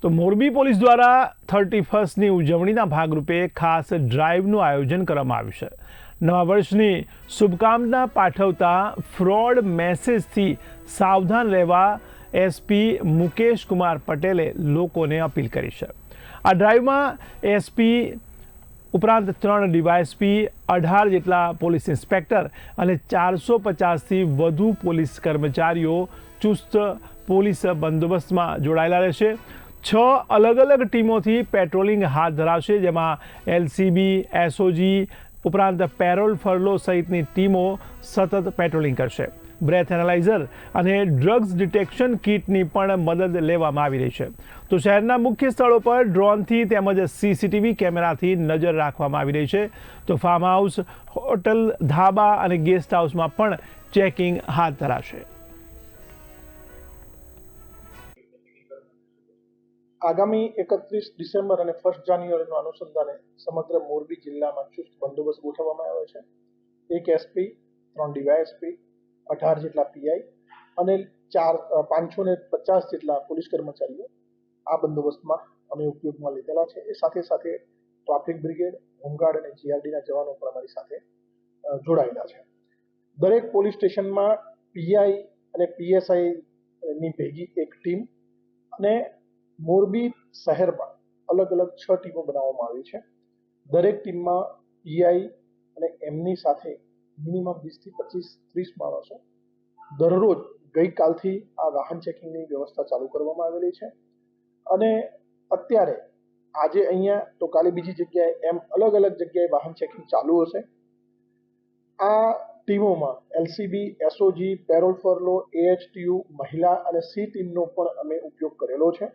તો મોરબી પોલીસ દ્વારા 31મી ઉજવણીના ભાગરૂપે ખાસ ડ્રાઈવનું આયોજન કરવામાં આવ્યું છે। નવા વર્ષની શુભકામના પાઠવતા ફ્રોડ મેસેજથી સાવધાન રહેવા એસપી મુકેશ કુમાર પટેલે લોકોને અપીલ કરી છે। આ ડ્રાઈવમાં એસપી ઉપરાંત 3 ડીવાયએસપી, 18 જેટલા પોલીસ ઇન્સ્પેક્ટર અને 450થી વધુ પોલીસ કર્મચારીઓ ચુસ્ત પોલીસ બંદોબસ્તમાં જોડાયેલા રહેશે। 6 અલગ અલગ ટીમોથી પેટ્રોલિંગ હાથ ધરાવશે, જેમાં એલસીબી, એસઓજી ઉપરાંત પેરોલ ફરલો સહિતની ટીમો સતત પેટ્રોલિંગ કરશે। બ્રેથ એનાલાઇઝર અને ડ્રગ્સ ડિટેક્શન કિટની પણ મદદ લેવામાં આવી રહી છે। તો શહેરના મુખ્ય સ્થળો પર ડ્રોનથી તેમજ સીસીટીવી કેમેરાથી નજર રાખવામાં આવી રહી છે। તો ફાર્મ હાઉસ, હોટલ, ધાબા અને ગેસ્ટ હાઉસમાં પણ ચેકિંગ હાથ ધરાશે। આગામી 31 ડિસેમ્બર અને 1 જાન્યુઆરીનું અનુસંધાને સમગ્ર મોરબી જિલ્લામાં ચુસ્ત બંદોબસ્ત ગોઠવવામાં આવ્યો છે। 1 એસપી, 3 ડીવાયએસપી, 18 જેટલા પીઆઈ અને 550 જેટલા પોલીસ કર્મચારીઓ આ બંદોબસ્તમાં અમે ઉપયોગમાં લીધેલા છે। એ સાથે સાથે ટ્રાફિક બ્રિગેડ, હોમગાર્ડ અને જીઆરડીના જવાનો પણ અમારી સાથે જોડાયેલા છે। દરેક પોલીસ સ્ટેશનમાં પીઆઈ અને પીએસઆઈની ભેગી એક ટીમ અને મોરબી શહેરમાં અલગ અલગ 6 ટીમો બનાવવામાં આવી છે। દરેક ટીમમાં પીઆઈ અને એમની સાથે મિનિમમ 20થી 25-30 માણસો દરરોજ ગઈકાલથી આ વાહન ચેકિંગની વ્યવસ્થા ચાલુ કરવામાં આવેલી છે અને અત્યારે આજે અહીંયા તો કાલે બીજી જગ્યાએ એમ અલગ અલગ જગ્યાએ વાહન ચેકિંગ ચાલુ હશે। આ ટીમોમાં LCB, SOG, parole furlough, AHTU, મહિલા અને સી ટીમનો પણ અમે ઉપયોગ કરેલો છે।